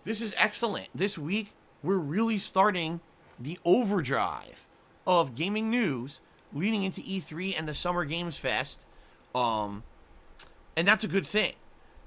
this is excellent. This week, we're really starting the overdrive of gaming news leading into E3 and the Summer Games Fest. And that's a good thing.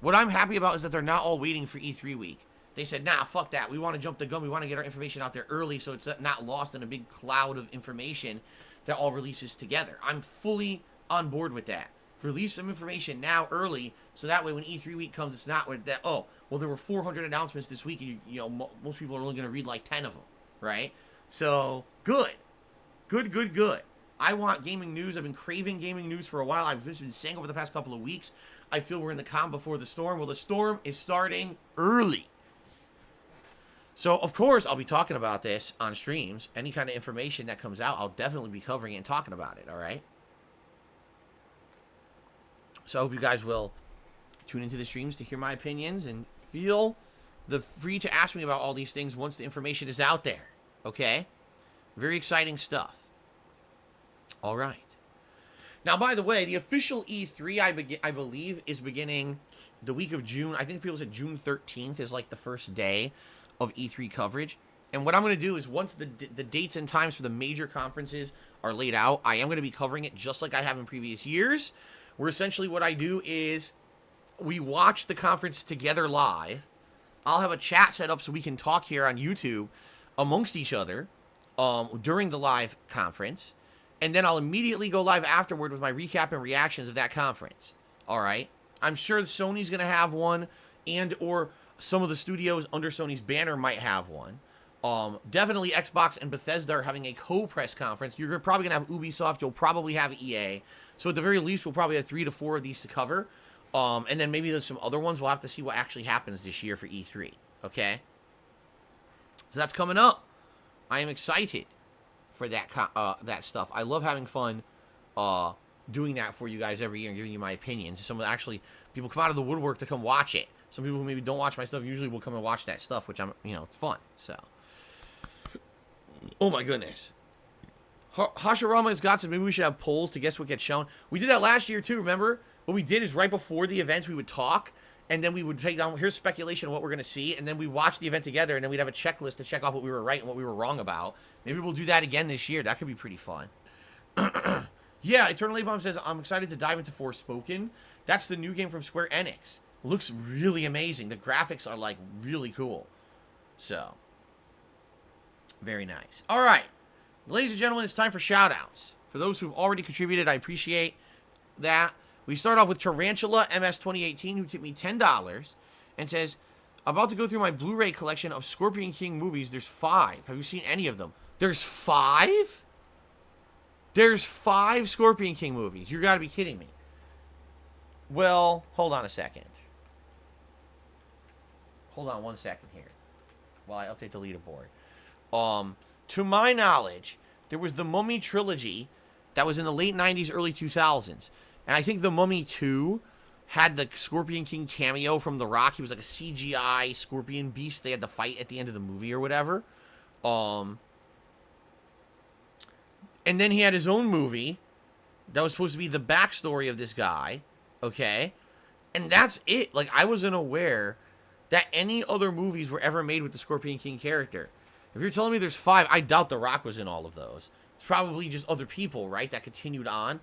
What I'm happy about is that they're not all waiting for E3 week. They said, nah, fuck that. We want to jump the gun. We want to get our information out there early so it's not lost in a big cloud of information that all releases together. I'm fully on board with that. Release some information now early so that way when E3 week comes, it's not that, oh, well, there were 400 announcements this week and, you know, most people are only going to read like 10 of them, right? So, good. Good. I want gaming news. I've been craving gaming news for a while. I've been saying over the past couple of weeks, I feel we're in the calm before the storm. Well, the storm is starting early. So, of course, I'll be talking about this on streams. Any kind of information that comes out, I'll definitely be covering it and talking about it, all right? So I hope you guys will tune into the streams to hear my opinions and feel free to ask me about all these things once the information is out there, okay? Very exciting stuff. All right. Now, by the way, the official E3, I believe, is beginning the week of June. I think people said June 13th is like the first day of E3 coverage. And what I'm going to do is once the dates and times for the major conferences are laid out, I am going to be covering it just like I have in previous years, where essentially what I do is we watch the conference together live. I'll have a chat set up so we can talk here on YouTube amongst each other during the live conference. And then I'll immediately go live afterward with my recap and reactions of that conference. All right? I'm sure Sony's going to have one, and or some of the studios under Sony's banner might have one. Definitely Xbox and Bethesda are having a co-press conference. You're probably going to have Ubisoft. You'll probably have EA. So at the very least, we'll probably have 3 to 4 of these to cover. And then maybe there's some other ones. We'll have to see what actually happens this year for E3. Okay? So that's coming up. I am excited for that stuff. I love having fun doing that for you guys every year and giving you my opinions. People come out of the woodwork to come watch it. Some people who maybe don't watch my stuff usually will come and watch that stuff, which it's fun. So, oh my goodness. Hashirama has got some. Maybe we should have polls to guess what gets shown. We did that last year too, remember? What we did is right before the events, we would talk, and then we would take down, here's speculation of what we're going to see, and then we watch the event together, and then we'd have a checklist to check off what we were right and what we were wrong about. Maybe we'll do that again this year. That could be pretty fun. Yeah, Eternal Bomb says, I'm excited to dive into Forspoken. That's the new game from Square Enix. Looks really amazing. The graphics are, like, really cool. So, very nice. All right. Ladies and gentlemen, it's time for shout-outs. For those who've already contributed, I appreciate that. We start off with Tarantula MS 2018, who tipped me $10 and says, About to go through my Blu-ray collection of Scorpion King movies. There's 5. Have you seen any of them? There's 5? There's 5 Scorpion King movies. You gotta be kidding me. Well, hold on a second. Hold on one second here while I update the leaderboard. To my knowledge, there was the Mummy trilogy that was in the late 90s, early 2000s. And I think the Mummy 2 had the Scorpion King cameo from The Rock. He was like a CGI scorpion beast they had to fight at the end of the movie or whatever. And then he had his own movie that was supposed to be the backstory of this guy. Okay? And that's it. Like, I wasn't aware that any other movies were ever made with the Scorpion King character. If you're telling me there's 5, I doubt The Rock was in all of those. It's probably just other people, right, that continued on.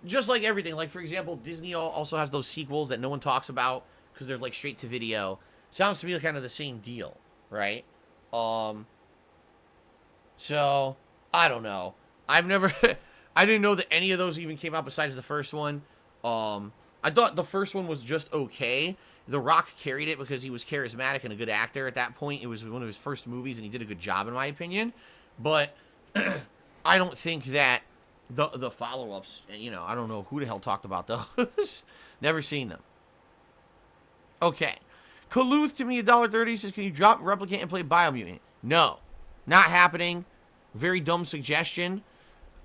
Just like everything. Like, for example, Disney also has those sequels that no one talks about because they're, like, straight to video. Sounds to me like kind of the same deal, right? So, I don't know. I've never... I didn't know that any of those even came out besides the first one. I thought the first one was just okay. The Rock carried it because he was charismatic and a good actor at that point. It was one of his first movies, and he did a good job, in my opinion. But I don't think that the follow-ups, you know, I don't know who the hell talked about those. Never seen them. Okay. Kaluth to me, $1.30, says, can you drop Replicant and play Biomutant? No. Not happening. Very dumb suggestion.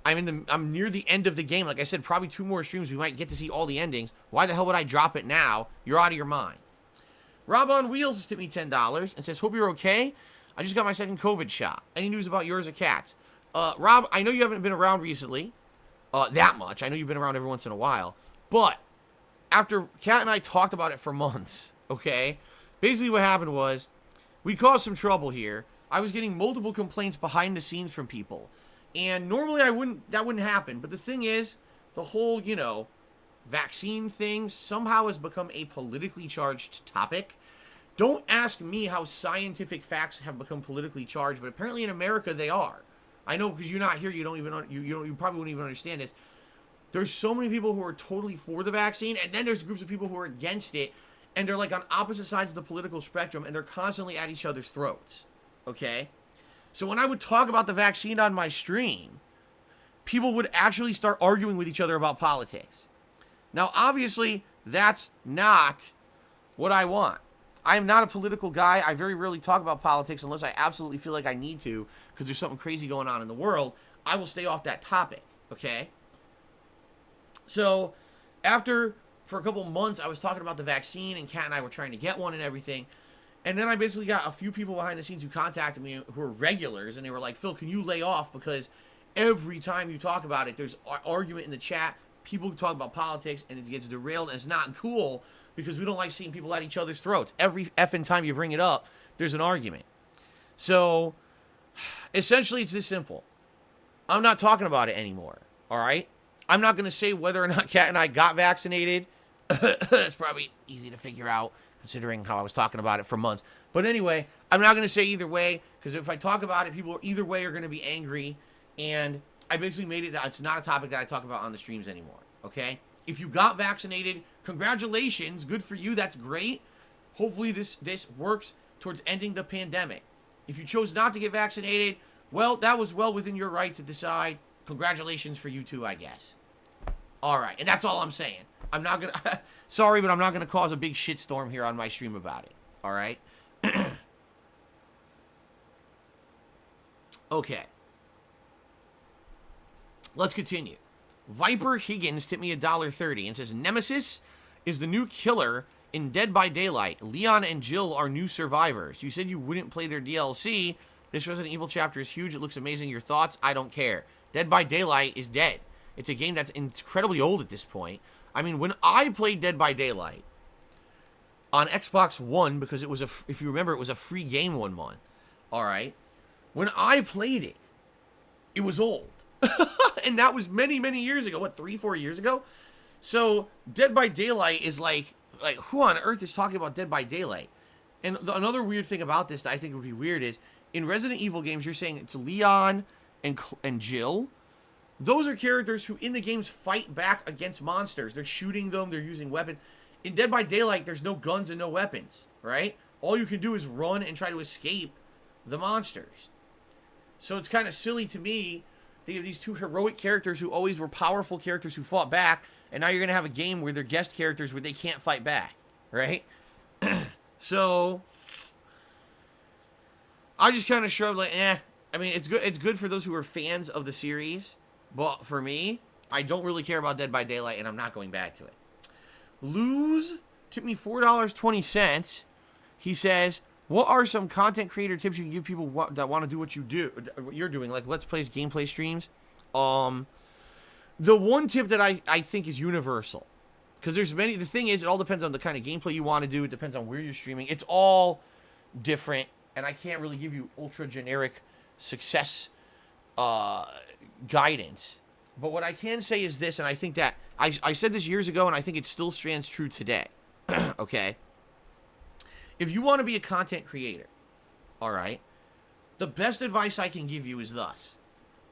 I'm near the end of the game. Like I said, probably 2 more streams. We might get to see all the endings. Why the hell would I drop it now? You're out of your mind. Rob on Wheels has tipped me $10 and says, hope you're okay. I just got my second COVID shot. Any news about yours or Cat's? Rob, I know you haven't been around recently. That much. I know you've been around every once in a while. But after Cat and I talked about it for months, okay? Basically what happened was we caused some trouble here. I was getting multiple complaints behind the scenes from people. And normally that wouldn't happen. But the thing is, the whole, you know, vaccine thing somehow has become a politically charged topic. Don't ask me how scientific facts have become politically charged, but apparently in America they are. I know because you're not here, you probably wouldn't even understand this. There's so many people who are totally for the vaccine, and then there's groups of people who are against it, and they're like on opposite sides of the political spectrum, and they're constantly at each other's throats. Okay? So when I would talk about the vaccine on my stream, people would actually start arguing with each other about politics. Now, obviously, that's not what I want. I am not a political guy. I very rarely talk about politics unless I absolutely feel like I need to because there's something crazy going on in the world. I will stay off that topic, okay? So, for a couple months, I was talking about the vaccine, and Kat and I were trying to get one and everything. And then I basically got a few people behind the scenes who contacted me who are regulars, and they were like, Phil, can you lay off? Because every time you talk about it, there's argument in the chat. People talk about politics, and it gets derailed, and it's not cool because we don't like seeing people at each other's throats. Every effing time you bring it up, there's an argument. So, essentially, it's this simple. I'm not talking about it anymore, all right? I'm not going to say whether or not Kat and I got vaccinated. It's probably easy to figure out, considering how I was talking about it for months. But anyway, I'm not going to say either way, because if I talk about it, people either way are going to be angry, and I basically made it that it's not a topic that I talk about on the streams anymore, okay? If you got vaccinated, congratulations, good for you, that's great. Hopefully this works towards ending the pandemic. If you chose not to get vaccinated, well, that was well within your right to decide. Congratulations for you too, I guess. All right, and that's all I'm saying. I'm not going to... Sorry, but I'm not going to cause a big shitstorm here on my stream about it. All right? Okay. Let's continue. Viper Higgins tipped me $1.30 and says, Nemesis is the new killer in Dead by Daylight. Leon and Jill are new survivors. You said you wouldn't play their DLC. This Resident Evil chapter is huge. It looks amazing. Your thoughts? I don't care. Dead by Daylight is dead. It's a game that's incredibly old at this point. I mean, when I played Dead by Daylight on Xbox One, because it was if you remember, it was a free game 1 month. All right. When I played it, it was old. And that was many, many years ago. What, 3-4 years ago? So Dead by Daylight is like who on earth is talking about Dead by Daylight? And another weird thing about this that I think would be weird is in Resident Evil games, you're saying it's Leon and Jill. Those are characters who in the games fight back against monsters. They're shooting them. They're using weapons. In Dead by Daylight, there's no guns and no weapons, right? all you can do is run and try to escape the monsters. So it's kind of silly to me that you have these two heroic characters who always were powerful characters who fought back, and now you're going to have a game where they're guest characters where they can't fight back, right? So I just kind of shrugged like, I mean, it's good for those who are fans of the series, but for me, I don't really care about Dead by Daylight, and I'm not going back to it. Lose took me $4.20. He says, what are some content creator tips you can give people that want to do what you're doing, like Let's Plays, gameplay streams? The one tip that I think is universal, because there's many, the thing is, it all depends on the kind of gameplay you want to do. It depends on where you're streaming. It's all different, and I can't really give you ultra generic success guidance. But what I can say is this, and I think that I said this years ago, and I think it still stands true today. Okay? If you want to be a content creator, all right, the best advice I can give you is thus.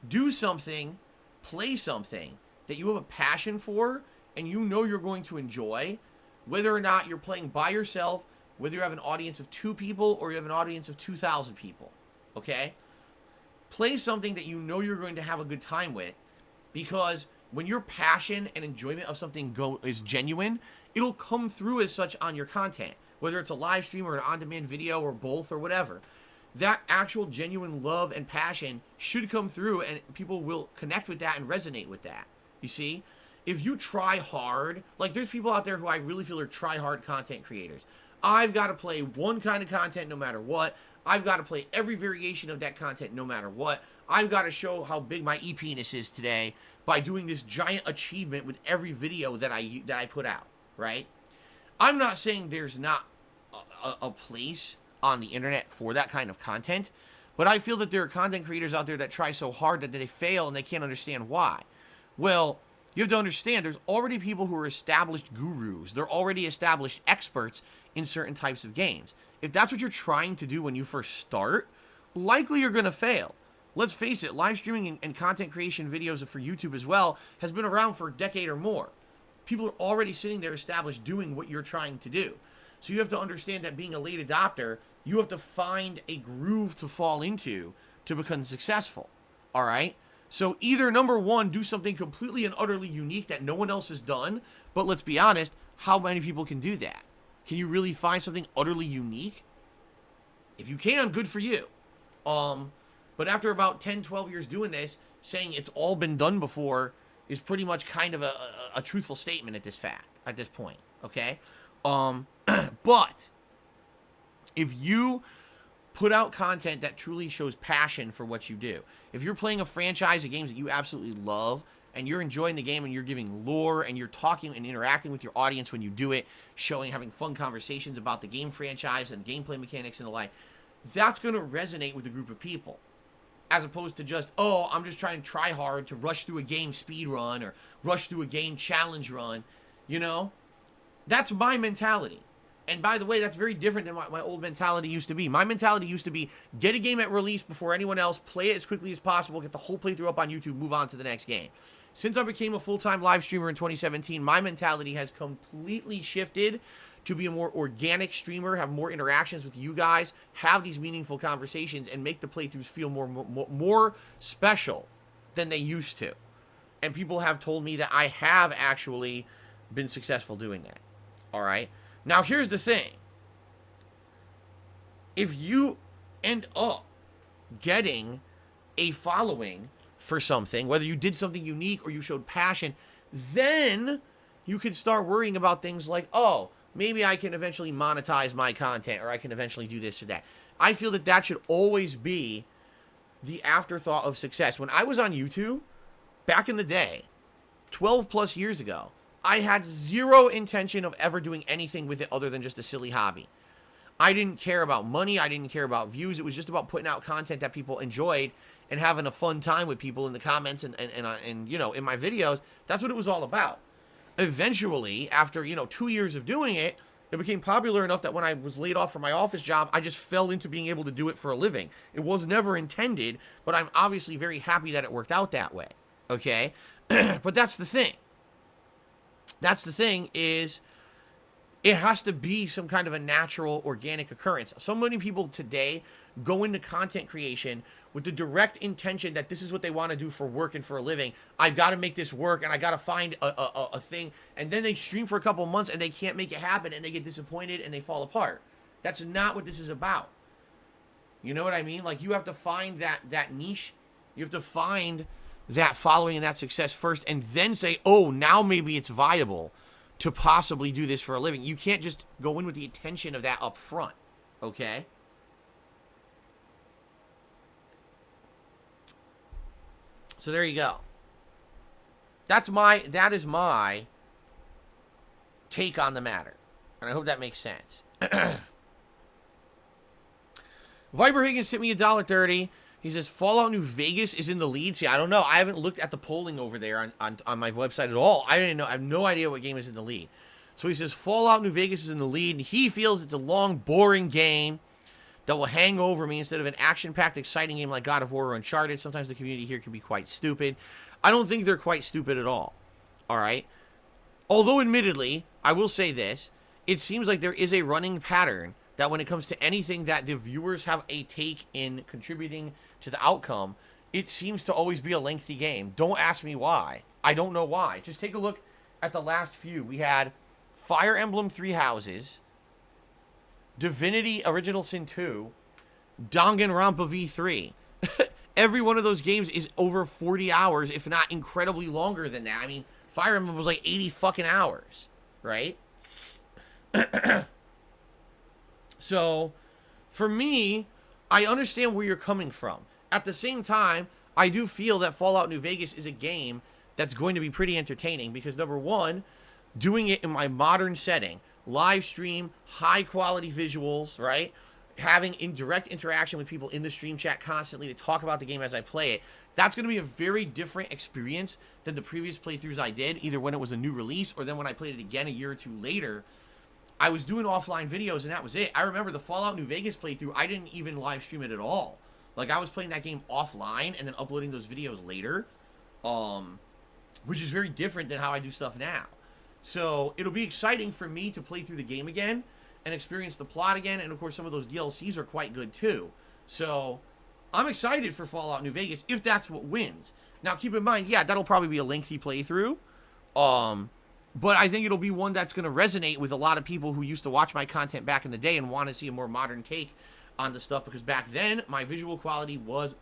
Do something, play something that you have a passion for and you know you're going to enjoy, whether or not you're playing by yourself, whether you have an audience of 2 people or you have an audience of 2,000 people, okay? Play something that you know you're going to have a good time with, because when your passion and enjoyment of something is genuine, it'll come through as such on your content, whether it's a live stream or an on-demand video or both or whatever. That actual genuine love and passion should come through, and people will connect with that and resonate with that. You see? If you try hard, like there's people out there who I really feel are try-hard content creators. I've got to play one kind of content no matter what. I've got to play every variation of that content no matter what. I've got to show how big my e-penis is today by doing this giant achievement with every video that I put out, right? I'm not saying there's not a place on the internet for that kind of content, but I feel that there are content creators out there that try so hard that they fail and they can't understand why. Well, you have to understand there's already people who are established gurus. They're already established experts in certain types of games. If that's what you're trying to do when you first start, likely you're going to fail. Let's face it, live streaming and content creation videos for YouTube as well has been around for a decade or more. People are already sitting there established doing what you're trying to do. So you have to understand that being a late adopter, you have to find a groove to fall into to become successful. All right? So either, number one, do something completely and utterly unique that no one else has done, but let's be honest, how many people can do that? Can you really find something utterly unique? If you can, good for you. But after about 10, 12 years doing this, saying it's all been done before is pretty much kind of a truthful statement at this point, okay? But if you put out content that truly shows passion for what you do, if you're playing a franchise of games that you absolutely love, and you're enjoying the game and you're giving lore and you're talking and interacting with your audience when you do it, having fun conversations about the game franchise and gameplay mechanics and the like, that's going to resonate with a group of people. As opposed to just, oh, I'm just trying to try hard to rush through a game speed run or rush through a game challenge run. You know? That's my mentality. And by the way, that's very different than what my old mentality used to be. My mentality used to be, get a game at release before anyone else, play it as quickly as possible, get the whole playthrough up on YouTube, move on to the next game. Since I became a full-time live streamer in 2017, my mentality has completely shifted to be a more organic streamer, have more interactions with you guys, have these meaningful conversations, and make the playthroughs feel more special than they used to. And people have told me that I have actually been successful doing that. All right? Now, here's the thing. If you end up getting a following for something, whether you did something unique or you showed passion, then you can start worrying about things like, oh, maybe I can eventually monetize my content, or I can eventually do this or that. I feel that that should always be the afterthought of success. When I was on YouTube, back in the day, 12 plus years ago, I had zero intention of ever doing anything with it other than just a silly hobby. I didn't care about money. I didn't care about views. It was just about putting out content that people enjoyed and having a fun time with people in the comments and you know, in my videos. That's what it was all about. Eventually, after, 2 years of doing it, it became popular enough that when I was laid off from my office job, I just fell into being able to do it for a living. It was never intended, but I'm obviously very happy that it worked out that way. Okay? But that's the thing. That's the thing is, It has to be some kind of a natural, organic occurrence. So many people today go into content creation with the direct intention that this is what they want to do for work and for a living. I've got to make this work, and I got to find a thing. And then they stream for a couple months, and they can't make it happen, and they get disappointed, and they fall apart. That's not what this is about. You know what I mean? Like, you have to find that niche. You have to find that following and that success first, and then say, oh, now maybe it's viable to possibly do this for a living. You can't just go in with the intention of that up front, okay? So there you go. That is my take on the matter, and I hope that makes sense. Viper Higgins hit me $1.30. He says, Fallout New Vegas is in the lead. See, I don't know. I haven't looked at the polling over there on my website at all. I didn't know. I have no idea what game is in the lead. So he says, Fallout New Vegas is in the lead, and he feels it's a long, boring game that will hang over me instead of an action-packed, exciting game like God of War or Uncharted. Sometimes the community here can be quite stupid. I don't think they're quite stupid at all. All right? Although, admittedly, I will say this. It seems like there is a running pattern that when it comes to anything that the viewers have a take in contributing to the outcome, it seems to always be a lengthy game. Don't ask me why. I don't know why. Just take a look at the last few. We had Fire Emblem 3 Houses, Divinity Original Sin 2, Danganronpa V3. Every one of those games is over 40 hours, if not incredibly longer than that. I mean, Fire Emblem was like 80 fucking hours, right? So, for me, I understand where you're coming from. At the same time, I do feel that Fallout New Vegas is a game that's going to be pretty entertaining because, number one, doing it in my modern setting, live stream, high quality visuals, right? Having direct interaction with people in the stream chat constantly to talk about the game as I play it, that's going to be a very different experience than the previous playthroughs I did, either when it was a new release or then when I played it again a year or two later. I was doing offline videos, and that was it. I remember the Fallout New Vegas playthrough, I didn't even live stream it at all. Like, I was playing that game offline and then uploading those videos later, which is very different than how I do stuff now. So, it'll be exciting for me to play through the game again and experience the plot again, and of course, some of those DLCs are quite good, too. So, I'm excited for Fallout New Vegas, if that's what wins. Now, keep in mind, yeah, that'll probably be a lengthy playthrough, but I think it'll be one that's going to resonate with a lot of people who used to watch my content back in the day and want to see a more modern take on the stuff, because back then, my visual quality was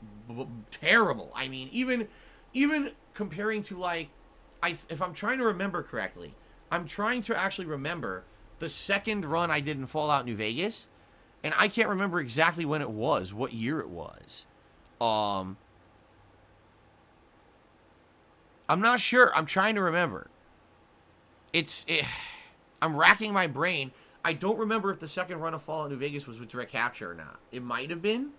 terrible. I mean, even comparing to, like, if I'm trying to remember correctly, I'm trying to actually remember the second run I did in Fallout New Vegas, and I can't remember exactly when it was, what year it was. I'm not sure. I'm trying to remember. I'm racking my brain. I don't remember if the second run of Fallout New Vegas was with direct capture or not. It might have been,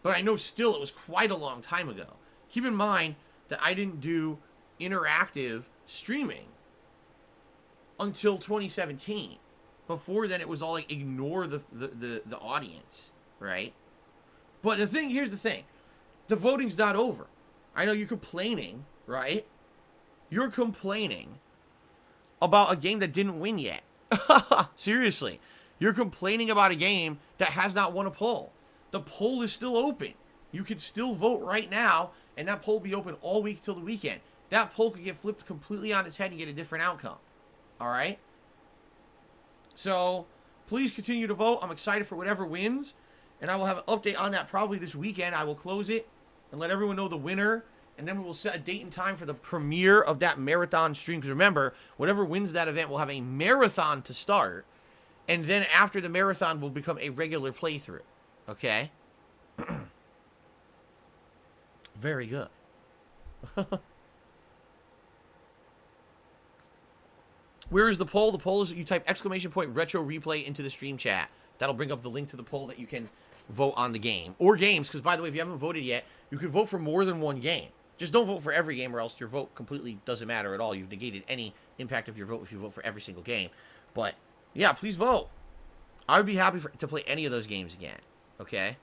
but I know still it was quite a long time ago. Keep in mind that I didn't do interactive streaming until 2017. Before then, it was all like ignore the audience, right? But here's the thing. The voting's not over. I know you're complaining, right? You're complaining about a game that didn't win yet. Seriously. You're complaining about a game that has not won a poll. The poll is still open. You can still vote right now, and that poll will be open all week till the weekend. That poll could get flipped completely on its head and get a different outcome. All right? So, please continue to vote. I'm excited for whatever wins, and I will have an update on that probably this weekend. I will close it and let everyone know the winner. And then we will set a date and time for the premiere of that marathon stream. Because remember, whatever wins that event will have a marathon to start. And then after the marathon will become a regular playthrough. Okay? Very good. Where is the poll? The poll is that you type ! retro replay into the stream chat. That'll bring up the link to the poll that you can vote on the game. Or games. Because by the way, if you haven't voted yet, you can vote for more than one game. Just don't vote for every game, or else your vote completely doesn't matter at all. You've negated any impact of your vote if you vote for every single game. But, yeah, please vote. I would be happy to play any of those games again. Okay?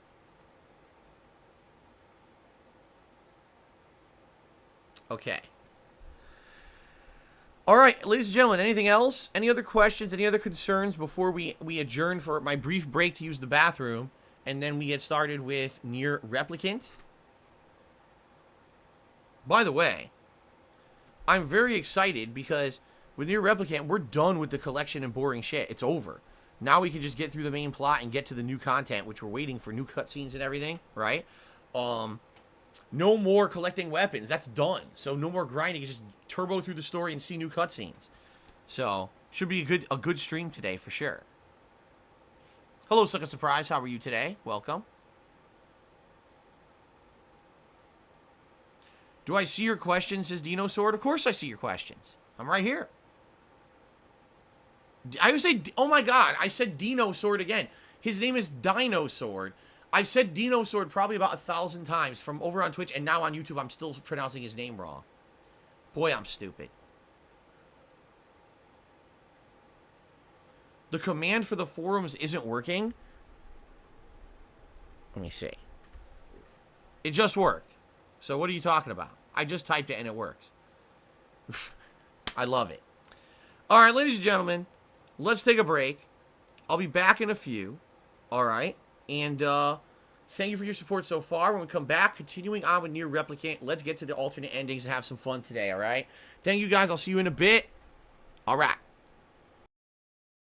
Okay. All right, ladies and gentlemen, anything else? Any other questions? Any other concerns before we adjourn for my brief break to use the bathroom, and then we get started with Nier Replicant? By the way, I'm very excited because with Nier Replicant, we're done with the collection and boring shit. It's over. Now we can just get through the main plot and get to the new content, which we're waiting for new cutscenes and everything, right? No more collecting weapons. That's done. So no more grinding. Just turbo through the story and see new cutscenes. So should be a good stream today for sure. Hello, Suck a Surprise. How are you today? Welcome. Do I see your questions, says Dino Sword? Of course I see your questions. I'm right here. I would say, oh my god, I said Dino Sword again. His name is Dino Sword. I've said Dino Sword probably about 1,000 times from over on Twitch, and now on YouTube I'm still pronouncing his name wrong. Boy, I'm stupid. The command for the forums isn't working. Let me see. It just worked. So what are you talking about? I just typed it and it works. I love it. All right, ladies and gentlemen, let's take a break. I'll be back in a few. All right. And thank you for your support so far. When we come back, continuing on with Nier Replicant, let's get to the alternate endings and have some fun today, all right? Thank you, guys. I'll see you in a bit. All right.